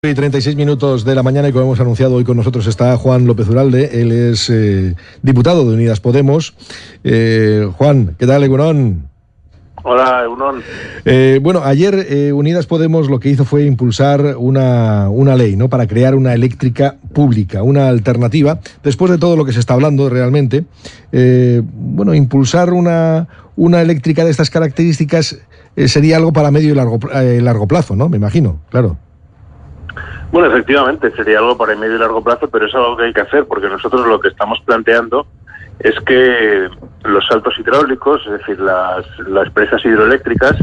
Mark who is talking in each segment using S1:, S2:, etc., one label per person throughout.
S1: Y 36 minutos de la mañana, y como hemos anunciado, hoy con nosotros está Juan López Uralde. Él es diputado de Unidas Podemos. Juan, ¿qué tal, Egunon?
S2: Hola, Egunon.
S1: Bueno, ayer Unidas Podemos lo que hizo fue impulsar una ley, ¿no?, para crear una eléctrica pública, una alternativa, después de todo lo que se está hablando realmente. Bueno, impulsar una eléctrica de estas características sería algo para medio y largo plazo, ¿no? Me imagino, claro.
S2: Bueno, efectivamente, sería algo para el medio y largo plazo, pero es algo que hay que hacer, porque nosotros lo que estamos planteando es que los saltos hidráulicos, es decir, las presas hidroeléctricas,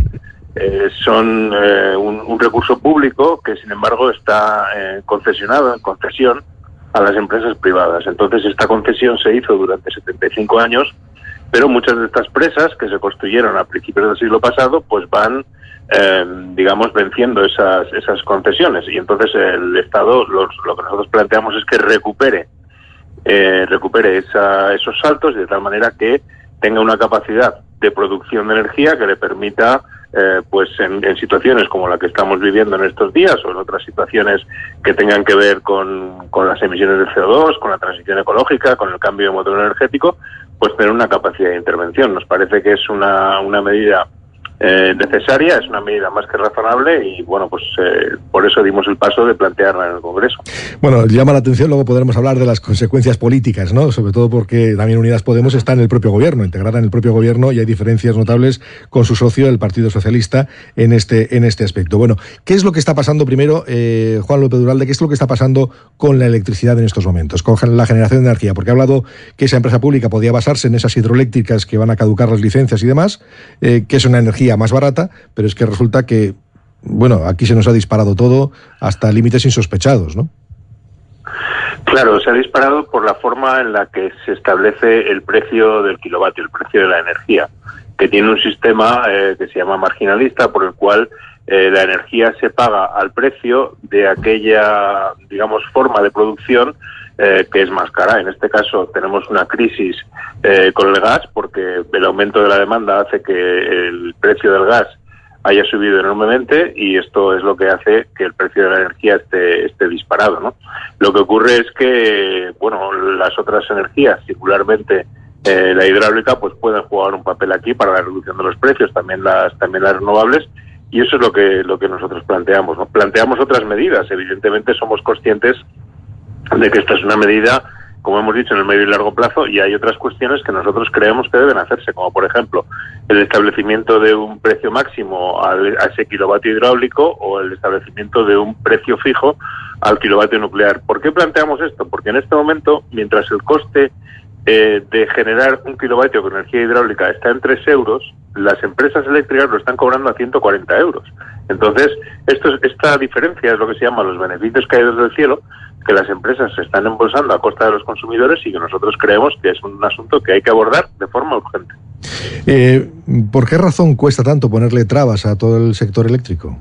S2: son un recurso público que, sin embargo, está concesionado, en concesión, a las empresas privadas. Entonces, esta concesión se hizo durante 75 años, pero muchas de estas presas que se construyeron a principios del siglo pasado, pues van digamos, venciendo esas concesiones, y entonces el Estado lo que nosotros planteamos es que recupere esos saltos, de tal manera que tenga una capacidad de producción de energía que le permita, pues en situaciones como la que estamos viviendo en estos días, o en otras situaciones que tengan que ver con las emisiones de CO2, con la transición ecológica, con el cambio de modelo energético, pues tener una capacidad de intervención. Nos parece que es una medida necesaria, es una medida más que razonable, y bueno, pues por eso dimos el paso de plantearla en el Congreso.
S1: Bueno, llama la atención, luego podremos hablar de las consecuencias políticas, ¿no? Sobre todo porque también Unidas Podemos está en el propio gobierno, integrada en el propio gobierno, y hay diferencias notables con su socio, el Partido Socialista, en este aspecto. Bueno, ¿qué es lo que está pasando primero, Juan López Uralde? ¿Qué es lo que está pasando con la electricidad en estos momentos, con la generación de energía? Porque ha hablado que esa empresa pública podía basarse en esas hidroeléctricas que van a caducar las licencias y demás, que es una energía más barata, pero es que resulta que, bueno, aquí se nos ha disparado todo hasta límites insospechados, ¿no?
S2: Claro, se ha disparado por la forma en la que se establece el precio del kilovatio, el precio de la energía, que tiene un sistema que se llama marginalista, por el cual la energía se paga al precio de aquella, digamos, forma de producción que es más cara. En este caso tenemos una crisis con el gas, porque el aumento de la demanda hace que el precio del gas haya subido enormemente, y esto es lo que hace que el precio de la energía esté disparado, ¿no? Lo que ocurre es que, bueno, las otras energías, singularmente la hidráulica, pues pueden jugar un papel aquí para la reducción de los precios, también las renovables, y eso es lo que nosotros planteamos, ¿no? Planteamos otras medidas. Evidentemente somos conscientes de que esta es una medida, como hemos dicho, en el medio y largo plazo, y hay otras cuestiones que nosotros creemos que deben hacerse, como por ejemplo el establecimiento de un precio máximo a ese kilovatio hidráulico, o el establecimiento de un precio fijo al kilovatio nuclear. ¿Por qué planteamos esto? Porque en este momento, mientras el coste de generar un kilovatio con energía hidráulica está en 3 euros, las empresas eléctricas lo están cobrando a 140 euros. Entonces, esta diferencia es lo que se llama los beneficios caídos del cielo, que las empresas se están embolsando a costa de los consumidores, y que nosotros creemos que es un asunto que hay que abordar de forma urgente.
S1: ¿Por qué razón cuesta tanto ponerle trabas a todo el sector eléctrico?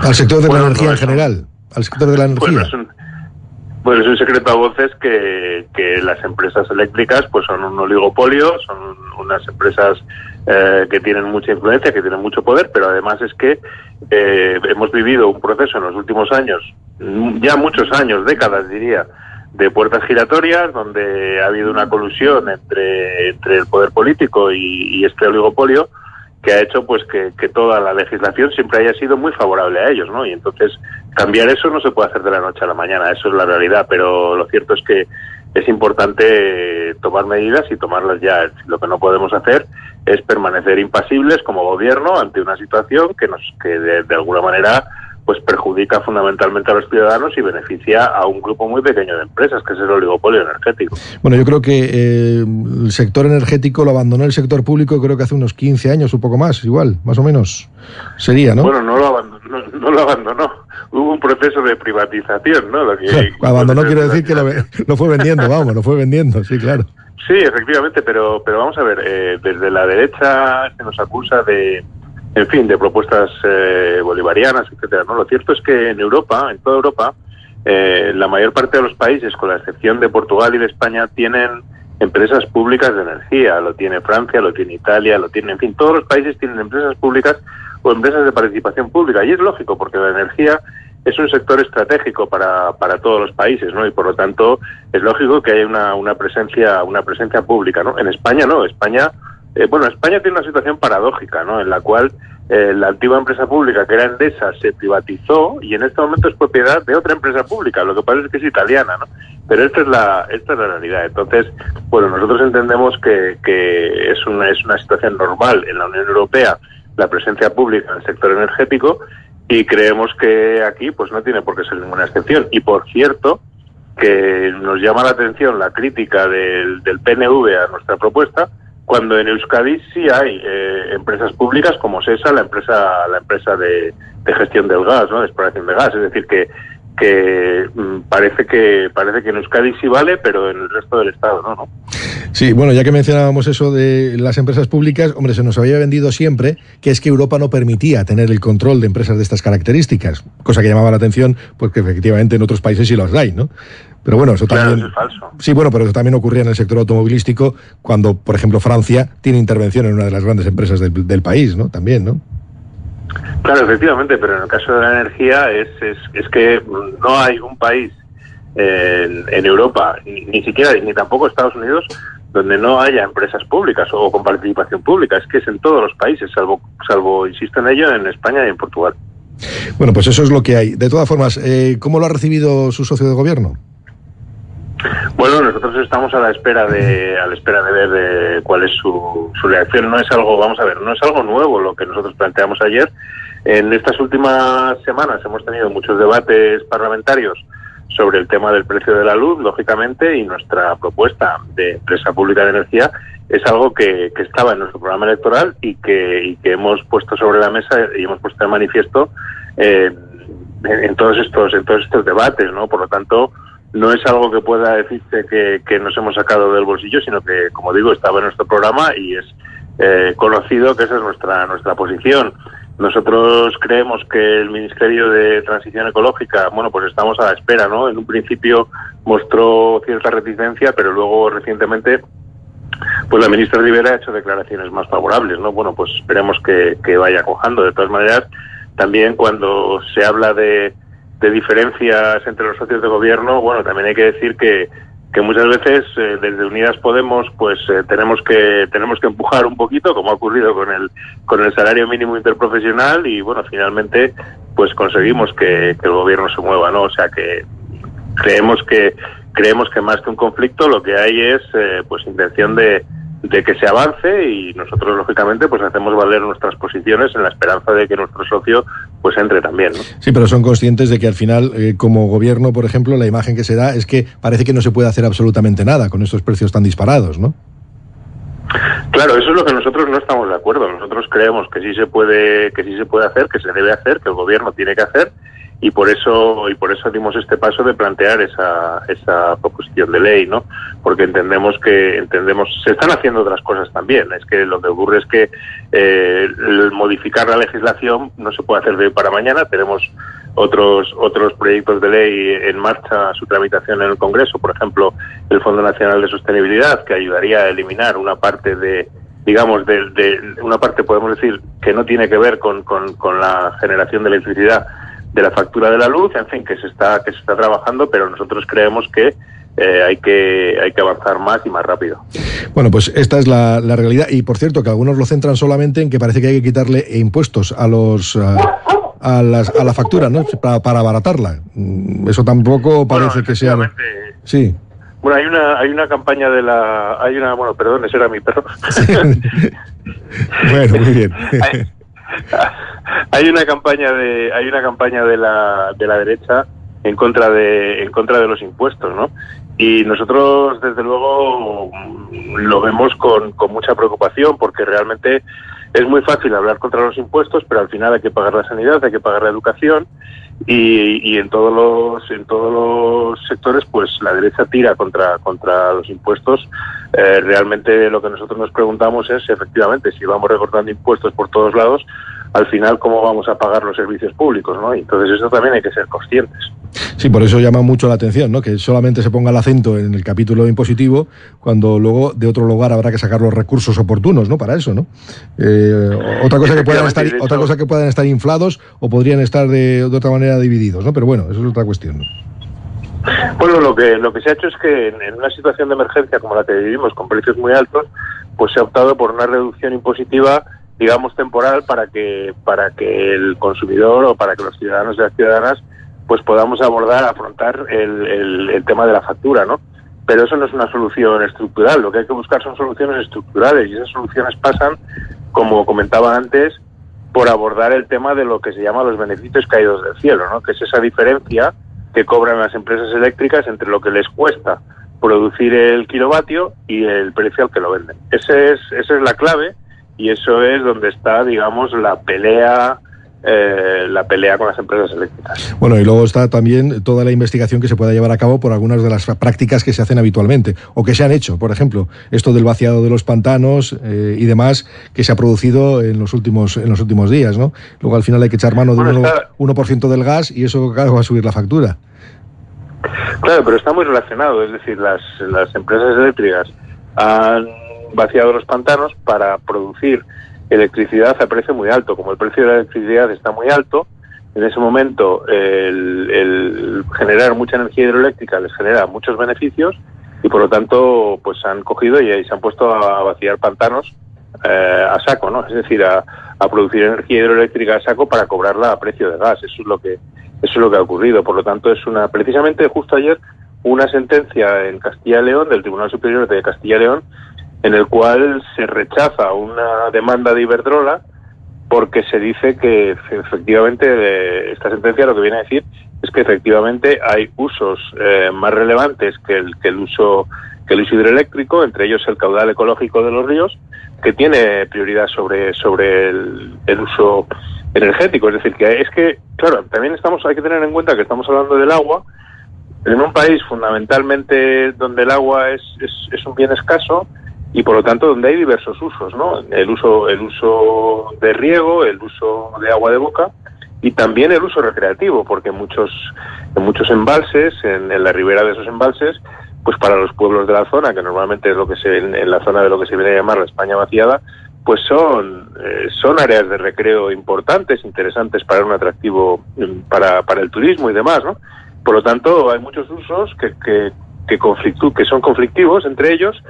S1: Al sector de la energía en general, al sector de la energía.
S2: Bueno, es un secreto a voces que las empresas eléctricas pues son un oligopolio, son unas empresas que tienen mucha influencia, que tienen mucho poder, pero además es que hemos vivido un proceso en los últimos años, ya muchos años, décadas diría, de puertas giratorias, donde ha habido una colusión entre el poder político y este oligopolio, que ha hecho pues que toda la legislación siempre haya sido muy favorable a ellos, ¿no? Y entonces cambiar eso no se puede hacer de la noche a la mañana, eso es la realidad, pero lo cierto es que es importante tomar medidas, y tomarlas ya. Lo que no podemos hacer es permanecer impasibles como gobierno ante una situación que de alguna manera pues perjudica fundamentalmente a los ciudadanos y beneficia a un grupo muy pequeño de empresas, que es el oligopolio energético.
S1: Bueno, yo creo que el sector energético lo abandonó el sector público, creo que hace unos 15 años, un poco más, igual, más o menos, sería, ¿no?
S2: Bueno, no lo abandonó. Hubo un proceso de privatización, ¿no?
S1: Abandonó quiere decir que lo fue vendiendo, vamos, lo fue vendiendo, sí, claro.
S2: Sí, efectivamente, pero vamos a ver, desde la derecha se nos acusa de propuestas bolivarianas, etcétera, ¿no? Lo cierto es que en Europa, en toda Europa, la mayor parte de los países, con la excepción de Portugal y de España, tienen empresas públicas de energía. Lo tiene Francia, lo tiene Italia, en fin, todos los países tienen empresas públicas o empresas de participación pública, y es lógico, porque la energía es un sector estratégico para todos los países, ¿no? Y por lo tanto es lógico que haya una presencia pública, ¿no? En España no, España tiene una situación paradójica, ¿no? En la cual la antigua empresa pública, que era Endesa, se privatizó y en este momento es propiedad de otra empresa pública. Lo que pasa es que es italiana, ¿no? Pero esta es la realidad. Entonces, bueno, nosotros entendemos que es una situación normal en la Unión Europea la presencia pública en el sector energético y creemos que aquí pues no tiene por qué ser ninguna excepción. Y por cierto, que nos llama la atención la crítica del PNV a nuestra propuesta, cuando en Euskadi sí hay empresas públicas como SESA, la empresa de gestión del gas, ¿no? De exploración de gas. Es decir, que parece que en Euskadi sí vale, pero en el resto del Estado no.
S1: Sí, bueno, ya que mencionábamos eso de las empresas públicas, hombre, se nos había vendido siempre que es que Europa no permitía tener el control de empresas de estas características, cosa que llamaba la atención, pues que efectivamente en otros países sí los hay, ¿no? Pero bueno, eso también...
S2: Claro, eso es falso.
S1: Sí, bueno, pero eso también ocurría en el sector automovilístico cuando, por ejemplo, Francia tiene intervención en una de las grandes empresas del país, ¿no? También, ¿no?
S2: Claro, efectivamente, pero en el caso de la energía es que no hay un país en Europa, ni siquiera, ni tampoco Estados Unidos, donde no haya empresas públicas o con participación pública. Es que es en todos los países, salvo insisto en ello, en España y en Portugal.
S1: Bueno, pues eso es lo que hay. De todas formas, ¿cómo lo ha recibido su socio de gobierno?
S2: Bueno, nosotros estamos a la espera de ver cuál es su reacción. No es algo, vamos a ver, no es algo nuevo lo que nosotros planteamos ayer. En estas últimas semanas hemos tenido muchos debates parlamentarios sobre el tema del precio de la luz, lógicamente, y nuestra propuesta de empresa pública de energía es algo que estaba en nuestro programa electoral y que hemos puesto sobre la mesa y hemos puesto de manifiesto en todos estos debates, ¿no? Por lo tanto, no es algo que pueda decirse que nos hemos sacado del bolsillo, sino que, como digo, estaba en nuestro programa y es conocido que esa es nuestra posición. Nosotros creemos que el Ministerio de Transición Ecológica, bueno, pues estamos a la espera, ¿no? En un principio mostró cierta reticencia, pero luego recientemente pues la ministra Rivera ha hecho declaraciones más favorables, ¿no? Bueno, pues esperemos que vaya cojando. De todas maneras, también cuando se habla de diferencias entre los socios de gobierno, bueno, también hay que decir que muchas veces desde Unidas Podemos pues tenemos que empujar un poquito, como ha ocurrido con el salario mínimo interprofesional, y bueno, finalmente pues conseguimos que el gobierno se mueva, ¿no? O sea que creemos que más que un conflicto lo que hay es pues intención de que se avance, y nosotros lógicamente pues hacemos valer nuestras posiciones en la esperanza de que nuestro socio pues entre también, ¿no?
S1: Sí, pero son conscientes de que al final como gobierno, por ejemplo, la imagen que se da es que parece que no se puede hacer absolutamente nada con estos precios tan disparados, ¿no?
S2: Claro, eso es lo que nosotros no estamos de acuerdo. Nosotros creemos que sí se puede hacer, que se debe hacer, que el gobierno tiene que hacer, y por eso dimos este paso de plantear esa proposición de ley, ¿no? Porque entendemos se están haciendo otras cosas también. Es que lo que ocurre es que el modificar la legislación no se puede hacer de hoy para mañana. Tenemos otros proyectos de ley en marcha, su tramitación en el Congreso, por ejemplo, el Fondo Nacional de Sostenibilidad, que ayudaría a eliminar una parte de una parte, podemos decir, que no tiene que ver con la generación de electricidad de la factura de la luz, en fin, que se está trabajando, pero nosotros creemos que hay que avanzar más y más rápido.
S1: Bueno, pues esta es la realidad, y por cierto que algunos lo centran solamente en que parece que hay que quitarle impuestos a la factura, ¿no? Para abaratarla. Eso tampoco parece que sea... Sí.
S2: Bueno, hay una campaña perdón, ese era mi perro.
S1: Bueno, muy bien.
S2: Hay una campaña de la derecha en contra de los impuestos, ¿no? Y nosotros desde luego lo vemos con mucha preocupación, porque realmente es muy fácil hablar contra los impuestos, pero al final hay que pagar la sanidad, hay que pagar la educación, y en todos los sectores pues la derecha tira contra los impuestos. Realmente lo que nosotros nos preguntamos es, efectivamente, si vamos recortando impuestos por todos lados, al final cómo vamos a pagar los servicios públicos, ¿no? Y entonces eso también hay que ser conscientes.
S1: Sí, por eso llama mucho la atención, ¿no? Que solamente se ponga el acento en el capítulo impositivo, cuando luego de otro lugar habrá que sacar los recursos oportunos, ¿no? Para eso, ¿no? Otra cosa que puedan estar inflados o podrían estar de otra manera divididos, ¿no? Pero bueno, eso es otra cuestión, ¿no?
S2: Bueno, lo que se ha hecho es que en una situación de emergencia como la que vivimos, con precios muy altos, pues se ha optado por una reducción impositiva, digamos temporal, para que el consumidor o para que los ciudadanos y las ciudadanas pues podamos afrontar el tema de la factura, ¿no? Pero eso no es una solución estructural. Lo que hay que buscar son soluciones estructurales, y esas soluciones pasan, como comentaba antes, por abordar el tema de lo que se llama los beneficios caídos del cielo, ¿no? Que es esa diferencia que cobran las empresas eléctricas entre lo que les cuesta producir el kilovatio y el precio al que lo venden. Esa es la clave, y eso es donde está, digamos, la pelea con las empresas eléctricas.
S1: Bueno, y luego está también toda la investigación que se pueda llevar a cabo por algunas de las prácticas que se hacen habitualmente o que se han hecho. Por ejemplo, esto del vaciado de los pantanos y demás que se ha producido en los últimos días, ¿no? Luego al final hay que echar mano de 1% del gas, y eso, claro, va a subir la factura.
S2: Claro, pero está muy relacionado. Es decir, las empresas eléctricas han vaciado los pantanos para producir electricidad a precio muy alto. Como el precio de la electricidad está muy alto, en ese momento el generar mucha energía hidroeléctrica les genera muchos beneficios, y por lo tanto pues han cogido y se han puesto a vaciar pantanos a saco, ¿no? Es decir, a producir energía hidroeléctrica a saco para cobrarla a precio de gas. Eso es lo que ha ocurrido. Por lo tanto, precisamente justo ayer una sentencia en Castilla y León, del Tribunal Superior de Castilla y León, en el cual se rechaza una demanda de Iberdrola, porque se dice que efectivamente esta sentencia lo que viene a decir es que efectivamente hay usos más relevantes que el uso hidroeléctrico, entre ellos el caudal ecológico de los ríos, que tiene prioridad sobre el uso energético. Es decir, claro, también hay que tener en cuenta que estamos hablando del agua en un país fundamentalmente donde el agua es un bien escaso, y por lo tanto donde hay diversos usos, ¿no? El uso de riego, el uso de agua de boca, y también el uso recreativo, porque en muchos embalses, en la ribera de esos embalses, pues para los pueblos de la zona, que normalmente es en la zona de lo que se viene a llamar la España vaciada, pues son áreas de recreo importantes, interesantes para un atractivo para el turismo y demás, ¿no? Por lo tanto, hay muchos usos que son conflictivos entre ellos,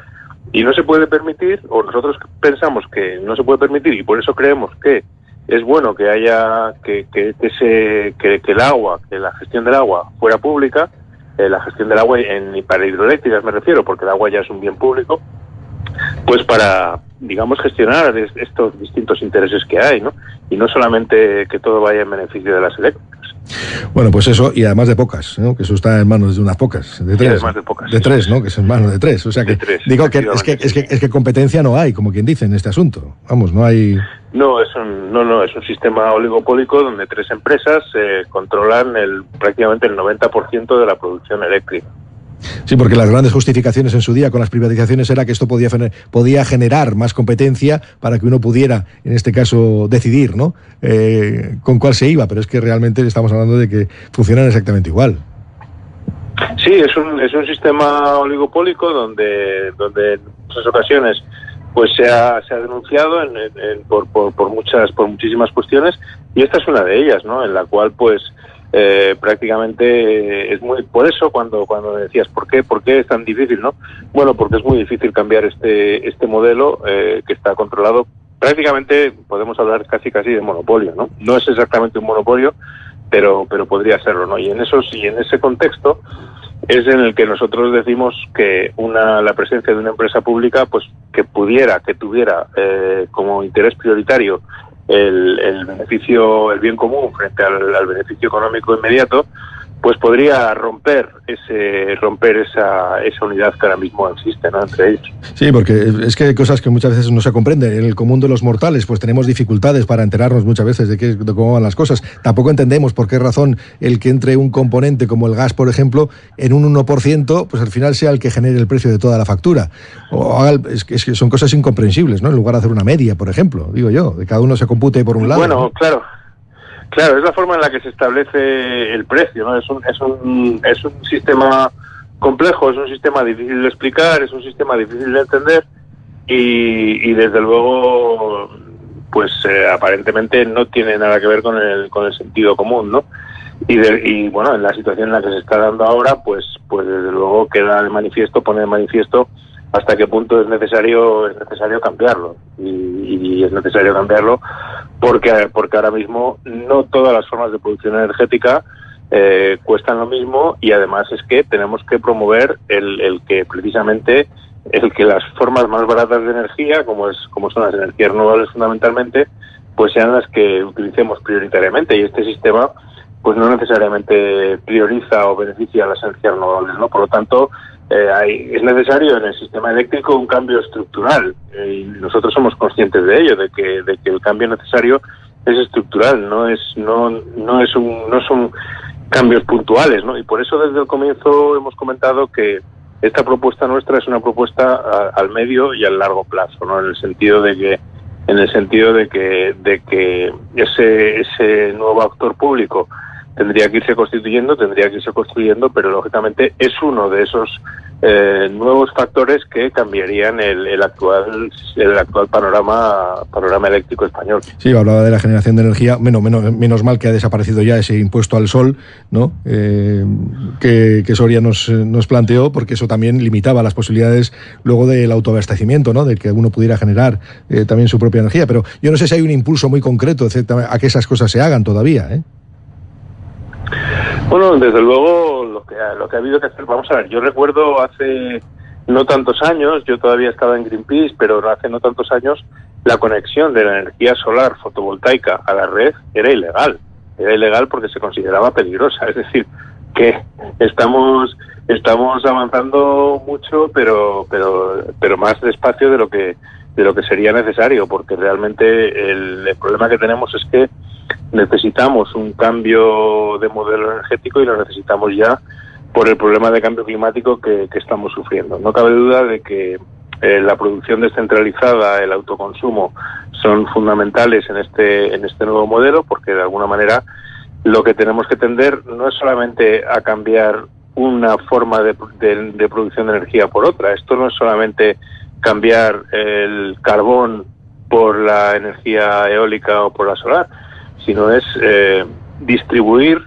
S2: y no se puede permitir, o nosotros pensamos que no se puede permitir, y por eso creemos que es bueno que haya que el agua, que la gestión del agua fuera pública, la gestión del agua para hidroeléctricas me refiero, porque el agua ya es un bien público, pues para, digamos, gestionar estos distintos intereses que hay, ¿no? Y no solamente que todo vaya en beneficio de las eléctricas.
S1: Bueno, pues eso, y además de pocas, ¿no? Que eso está en manos de unas pocas, de tres.
S2: Además de pocas.
S1: De tres, ¿no? Que es en manos de tres. O sea que, digo que es que competencia no hay, como quien dice, en este asunto. Vamos, no hay...
S2: No, es un sistema oligopólico donde tres empresas controlan prácticamente el 90% de la producción eléctrica.
S1: Sí, porque las grandes justificaciones en su día con las privatizaciones era que esto podía generar más competencia para que uno pudiera, en este caso, decidir, ¿no? Con cuál se iba, pero es que realmente estamos hablando de que funcionan exactamente igual.
S2: Sí, es un sistema oligopólico donde en muchas ocasiones pues se ha denunciado por muchísimas cuestiones, y esta es una de ellas, ¿no? En la cual pues prácticamente es muy... Por eso cuando decías ¿por qué es tan difícil, no? Bueno, porque es muy difícil cambiar este modelo que está controlado. Prácticamente podemos hablar casi de monopolio, ¿no? No es exactamente un monopolio, pero podría serlo, ¿no? Y en ese contexto es en el que nosotros decimos que la presencia de una empresa pública, pues que tuviera como interés prioritario el beneficio, el bien común frente al beneficio económico inmediato, pues podría romper esa unidad que ahora mismo existe, ¿no? Entre ellos.
S1: Sí, porque es que hay cosas que muchas veces no se comprenden. En el común de los mortales, pues tenemos dificultades para enterarnos muchas veces de cómo van las cosas. Tampoco entendemos por qué razón el que entre un componente como el gas, por ejemplo, en un 1%, pues al final sea el que genere el precio de toda la factura. Es que son cosas incomprensibles, ¿no? En lugar de hacer una media, por ejemplo, digo yo, de cada uno se compute por un lado.
S2: Bueno,
S1: ¿no?
S2: claro. Claro, es la forma en la que se establece el precio, ¿no? Es un sistema complejo, es un sistema difícil de explicar, es un sistema difícil de entender y desde luego, pues aparentemente no tiene nada que ver con el sentido común, ¿no? Y bueno, en la situación en la que se está dando ahora, pues desde luego queda de manifiesto, pone de manifiesto hasta qué punto es necesario cambiarlo y es necesario cambiarlo porque ahora mismo no todas las formas de producción energética cuestan lo mismo y además es que tenemos que promover el que las formas más baratas de energía, como son las energías renovables fundamentalmente, pues sean las que utilicemos prioritariamente y este sistema pues no necesariamente prioriza o beneficia a las energías renovables, ¿no? Por lo tanto, es necesario en el sistema eléctrico un cambio estructural y nosotros somos conscientes de ello, de que el cambio necesario es estructural, no son cambios puntuales, ¿no? Y por eso desde el comienzo hemos comentado que esta propuesta nuestra es una propuesta al medio y al largo plazo, ¿no? En el sentido de que ese nuevo actor público tendría que irse construyendo, pero lógicamente es uno de esos nuevos factores que cambiarían el actual panorama eléctrico español.
S1: Sí, hablaba de la generación de energía, menos mal que ha desaparecido ya ese impuesto al sol, ¿no? Que Soria nos planteó, porque eso también limitaba las posibilidades luego del autoabastecimiento, ¿no? De que uno pudiera generar también su propia energía, pero yo no sé si hay un impulso muy concreto a que esas cosas se hagan todavía, ¿eh?
S2: Bueno, desde luego lo que ha habido que hacer, vamos a ver, yo recuerdo hace no tantos años, yo todavía estaba en Greenpeace, pero hace no tantos años la conexión de la energía solar fotovoltaica a la red era ilegal porque se consideraba peligrosa, es decir, que estamos avanzando mucho, pero más despacio de lo que sería necesario, porque realmente el problema que tenemos es que necesitamos un cambio de modelo energético y lo necesitamos ya por el problema de cambio climático que estamos sufriendo. No cabe duda de que la producción descentralizada, el autoconsumo son fundamentales en este nuevo modelo, porque de alguna manera lo que tenemos que tender no es solamente a cambiar una forma de producción de energía por otra. Esto no es solamente cambiar el carbón por la energía eólica o por la solar, sino es distribuir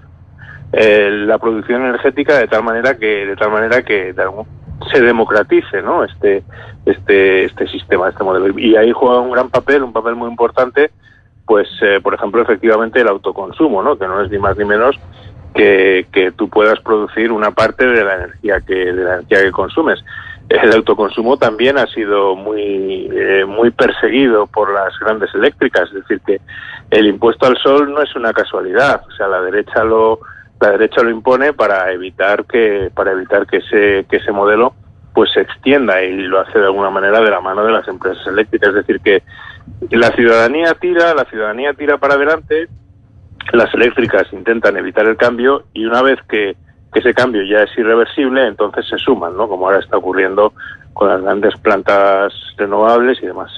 S2: la producción energética de tal manera que se democratice, ¿no? este sistema, este modelo. Y ahí juega un papel muy importante, pues por ejemplo, efectivamente el autoconsumo, ¿no? Que no es ni más ni menos que tú puedas producir una parte de la energía que consumes. El autoconsumo también ha sido muy perseguido por las grandes eléctricas, es decir, que el impuesto al sol no es una casualidad, o sea, la derecha lo impone para evitar que ese modelo pues se extienda, y lo hace de alguna manera de la mano de las empresas eléctricas, es decir, que la ciudadanía tira para adelante, las eléctricas intentan evitar el cambio, y una vez que ese cambio ya es irreversible, entonces se suman, ¿no? Como ahora está ocurriendo con las grandes plantas renovables y demás.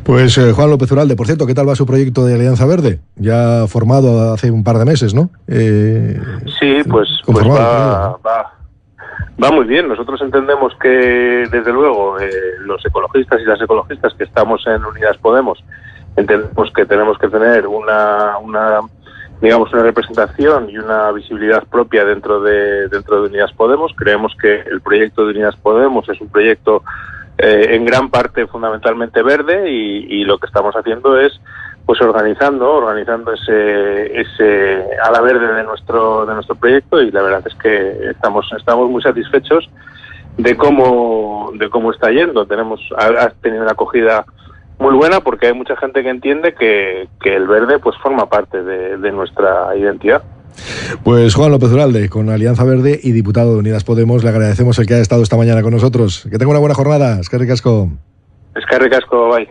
S1: Pues Juan López Uralde, por cierto, ¿qué tal va su proyecto de Alianza Verde? Ya formado hace un par de meses, ¿no?
S2: Sí, pues va muy bien. Nosotros entendemos que, desde luego, los ecologistas y las ecologistas que estamos en Unidas Podemos, entendemos que tenemos que tener una representación y una visibilidad propia dentro de Unidas Podemos. Creemos que el proyecto de Unidas Podemos es un proyecto en gran parte fundamentalmente verde, y lo que estamos haciendo es pues organizando ese ala verde de nuestro proyecto, y la verdad es que estamos muy satisfechos de cómo está yendo. Ha tenido una acogida muy buena, porque hay mucha gente que entiende que el verde pues forma parte de nuestra identidad.
S1: Pues Juan López Uralde, con Alianza Verde y diputado de Unidas Podemos, le agradecemos el que haya estado esta mañana con nosotros. Que tenga una buena jornada. Eskerrik asko.
S2: Eskerrik asko, bai.